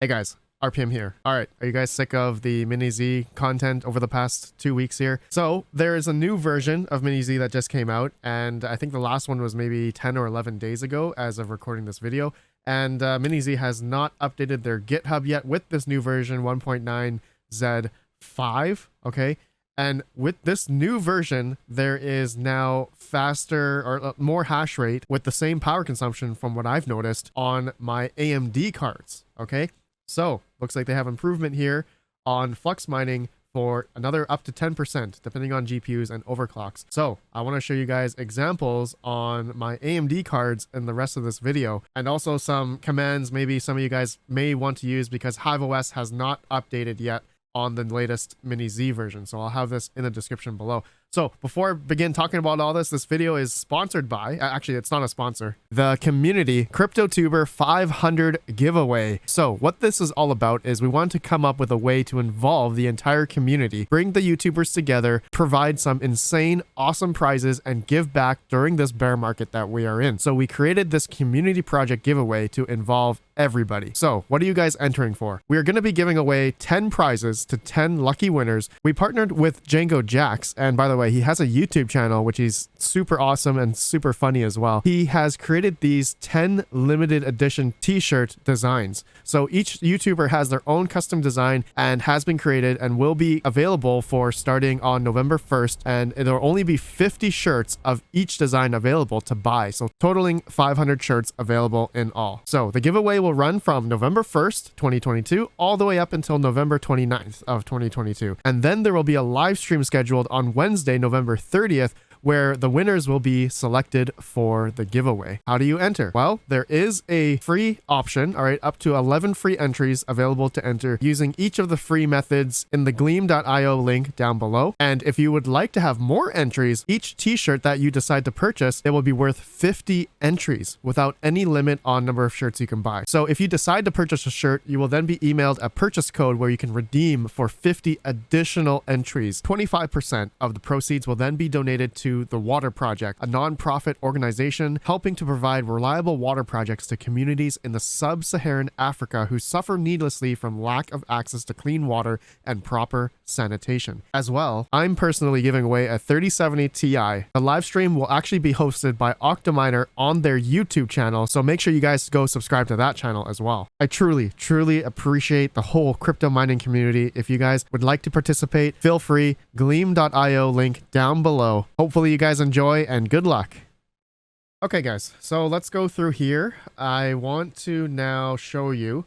Hey guys, RPM here. All right, are you guys sick of the miniZ content over the past 2 weeks here? So there is a new version of miniZ that just came out, and I think the last one was maybe 10 or 11 days ago as of recording this video. And miniZ has not updated their GitHub yet with this new version 1.9Z5, okay? And with this new version, there is now faster or more hash rate with the same power consumption from what I've noticed on my AMD cards, okay? So looks like they have improvement here on Flux mining for another up to 10%, depending on GPUs and overclocks. So I want to show you guys examples on my AMD cards in the rest of this video, and also some commands maybe some of you guys may want to use because HIVEOS has not updated yet on the latest miniZ version. So I'll have this in the description below. So before I begin talking about all this video is sponsored by, actually it's not a sponsor, the community CryptoTuber 500 giveaway. So what this is all about is we want to come up with a way to involve the entire community, bring the YouTubers together, provide some insane, awesome prizes, and give back during this bear market that we are in. So we created this community project giveaway to involve everybody. So what are you guys entering for? We are going to be giving away 10 prizes to 10 lucky winners. We partnered with Django Jax, and by the way, he has a YouTube channel which is super awesome and super funny as well. He has created these 10 limited edition t-shirt designs. So each YouTuber has their own custom design and has been created and will be available for starting on November 1st, and there will only be 50 shirts of each design available to buy. So totaling 500 shirts available in all. So the giveaway will run from November 1st, 2022 all the way up until November 29th of 2022. And then there will be a live stream scheduled on Wednesday, November 30th, where the winners will be selected for the giveaway. How do you enter? Well, there is a free option, all right, up to 11 free entries available to enter using each of the free methods in the gleam.io link down below. And if you would like to have more entries, each t-shirt that you decide to purchase, it will be worth 50 entries without any limit on number of shirts you can buy. So if you decide to purchase a shirt, you will then be emailed a purchase code where you can redeem for 50 additional entries. 25% of the proceeds will then be donated to the Water Project, a non-profit organization helping to provide reliable water projects to communities in the sub-Saharan Africa who suffer needlessly from lack of access to clean water and proper sanitation. As well, I'm personally giving away a 3070 Ti. The live stream will actually be hosted by Octominer on their YouTube channel, so make sure you guys go subscribe to that channel as well. I truly appreciate the whole crypto mining community. If you guys would like to participate, feel free. Gleam.io link down below. Hopefully you guys enjoy and good luck. Okay guys, so let's go through here. I want to now show you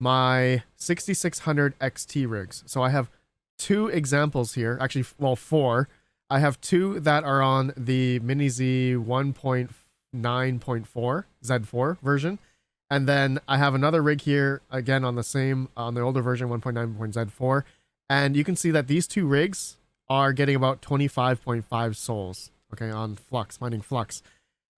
my 6600 XT rigs. So I have two examples here, actually, well, four. I have two that are on the miniZ 1.9.4 Z4 version. And then I have another rig here, again, on the older version 1.9.Z4. And you can see that these two rigs are getting about 25.5 souls, okay, on Flux, mining Flux.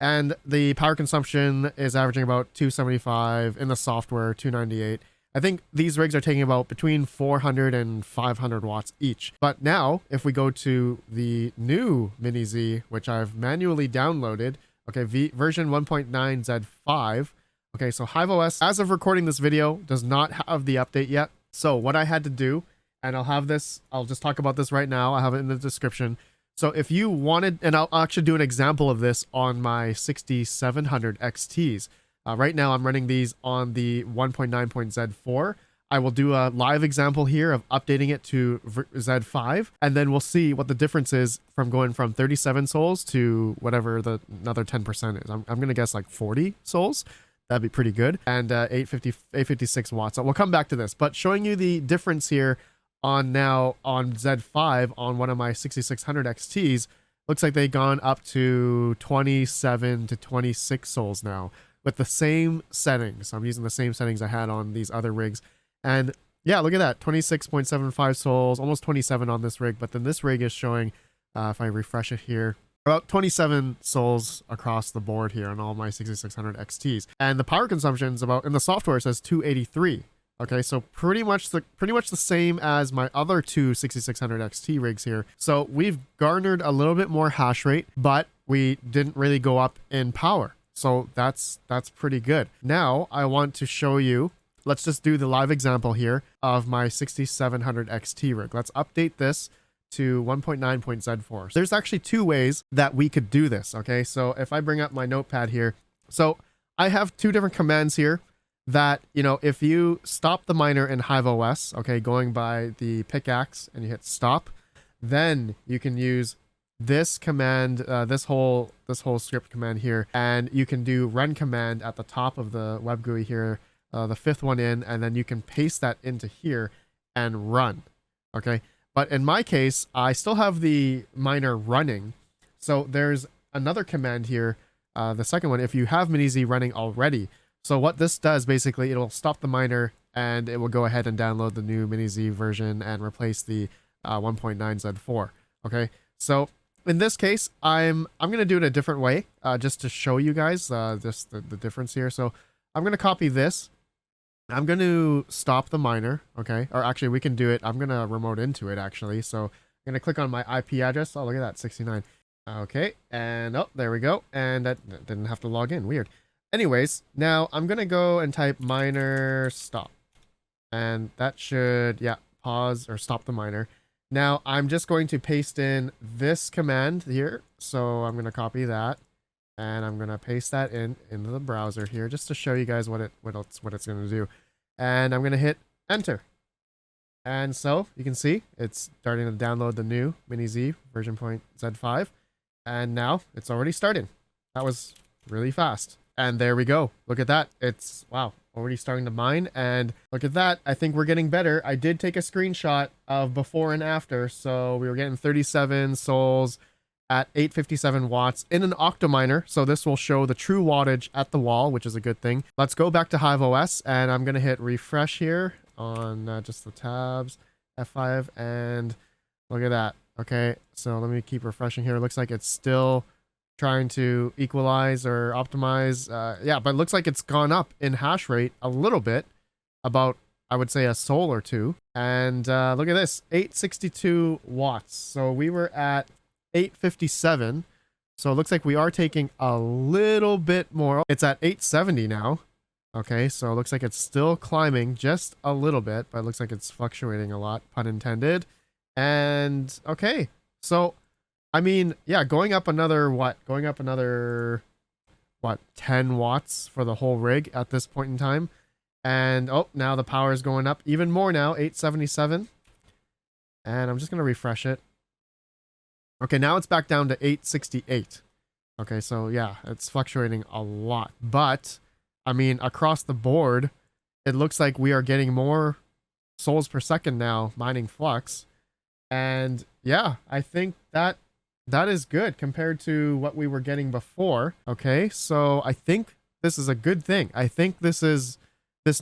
And the power consumption is averaging about 275 in the software, 298. I think these rigs are taking about between 400 and 500 watts each. But now, if we go to the new miniZ, which I've manually downloaded, okay, version 1.9Z5, okay, so HIVEOS, as of recording this video, does not have the update yet. So what I had to do, and I'll just talk about this right now. I have it in the description. So if you wanted, and I'll actually do an example of this on my 6700 XTs. Right now I'm running these on the 1.9.Z4. I will do a live example here of updating it to Z5, and then we'll see what the difference is from going from 37 souls to whatever another 10% is. I'm going to guess like 40 souls. That'd be pretty good. And 856 watts. So we'll come back to this, but showing you the difference here on Z5 on one of my 6600 XTs, looks like they've gone up to 27 to 26 souls now with the same settings. So I'm using the same settings I had on these other rigs. And yeah, look at that, 26.75 souls, almost 27 on this rig. But then this rig is showing, if I refresh it here, about 27 souls across the board here on all my 6600 XTs. And the power consumption is about, in the software it says 283. Okay, so pretty much the same as my other two 6600 XT rigs here. So we've garnered a little bit more hash rate, but we didn't really go up in power. So that's pretty good. Now I want to show you let's just do the live example here of my 6700 XT rig. Let's update this to 1.9.Z4. There's actually two ways that we could do this, okay? So if I bring up my notepad here, so I have two different commands here that, you know, if you stop the miner in HIVEOS, okay, going by the pickaxe and you hit stop, then you can use this command, this whole script command here, and you can do run command at the top of the web GUI here, the fifth one in, and then you can paste that into here and run, okay? But in my case, I still have the miner running, so there's another command here, the second one, if you have miniZ running already. So what this does, basically, it'll stop the miner and it will go ahead and download the new miniZ version and replace the 1.9Z4, okay? So in this case, I'm going to do it a different way, just to show you guys the difference here. So I'm going to copy this. I'm going to stop the miner, okay? Or actually, we can do it. I'm going to remote into it, actually. So I'm going to click on my IP address. Oh, look at that, 69. Okay, and oh, there we go. And that didn't have to log in. Weird. Anyways, now I'm going to go and type miner stop. And that should, yeah, pause or stop the miner. Now I'm just going to paste in this command here. So I'm going to copy that. And I'm going to paste that into the browser here just to show you guys what it's going to do. And I'm going to hit enter. And so you can see it's starting to download the new miniZ version .z5. And now it's already starting. That was really fast. And there we go. Look at that. It's, wow, already starting to mine. And look at that. I think we're getting better. I did take a screenshot of before and after. So we were getting 37 souls at 857 watts in an octominer. So this will show the true wattage at the wall, which is a good thing. Let's go back to HIVEOS, and I'm going to hit refresh here on just the tabs, F5, and look at that. Okay, so let me keep refreshing here. It looks like it's still trying to equalize or optimize. Yeah, but it looks like it's gone up in hash rate a little bit, about, I would say, a soul or two. And look at this, 862 watts. So we were at 857. So it looks like we are taking a little bit more. It's at 870 now. Okay, so it looks like it's still climbing just a little bit, but it looks like it's fluctuating a lot, pun intended. And okay, so I mean, yeah, going up another what? Going up another what? 10 watts for the whole rig at this point in time. And oh, now the power is going up even more now, 877. And I'm just going to refresh it. Okay, now it's back down to 868. Okay, so yeah, it's fluctuating a lot. But, I mean, across the board, it looks like we are getting more souls per second now mining Flux. And yeah, I think that is good compared to what we were getting before. Okay, so I think this is a good thing. I think this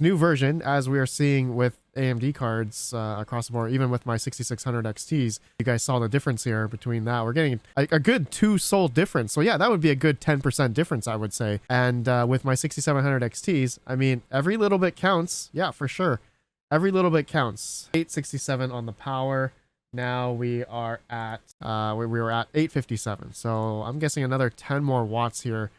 new version, as we are seeing with AMD cards across the board, even with my 6600 XTs, you guys saw the difference here between that. We're getting a good 2 soul difference. So yeah, that would be a good 10% difference, I would say. And with my 6700 XTs, I mean, every little bit counts. Yeah, for sure. Every little bit counts. 867 on the power. Now we are at, we were at 857. So I'm guessing another 10 more watts here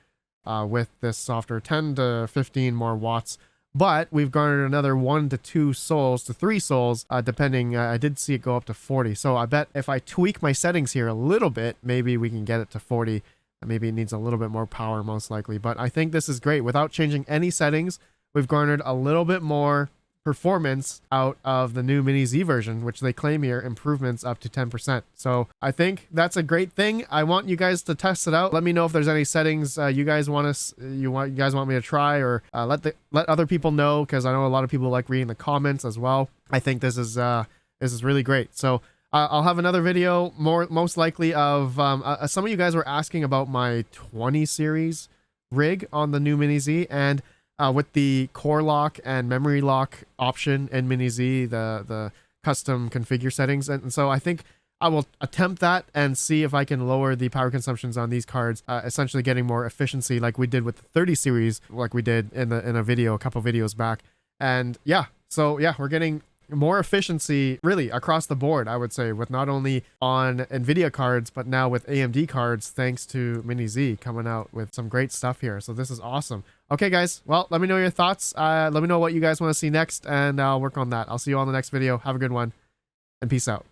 with this software, 10 to 15 more watts. But we've garnered another 1 to 2 souls to 3 souls, depending. I did see it go up to 40. So I bet if I tweak my settings here a little bit, maybe we can get it to 40. Maybe it needs a little bit more power, most likely. But I think this is great. Without changing any settings, we've garnered a little bit more performance out of the new miniZ version, which they claim here improvements up to 10%. So I think that's a great thing. I want you guys to test it out. Let me know if there's any settings you guys want me to try, or let other people know, because I know a lot of people like reading the comments as well. I think this is really great. So I'll have another video most likely of some of you guys were asking about my 20 series rig on the new miniZ, and with the core lock and memory lock option in miniZ, the custom configure settings. And so I think I will attempt that and see if I can lower the power consumptions on these cards, essentially getting more efficiency like we did with the 30 series, like we did in a video, a couple videos back. And yeah, so yeah, we're getting more efficiency really across the board, I would say, with not only on NVIDIA cards, but now with AMD cards, thanks to miniZ coming out with some great stuff here. So this is awesome. Okay, guys. Well, let me know your thoughts. Let me know what you guys want to see next, and I'll work on that. I'll see you on the next video. Have a good one, and peace out.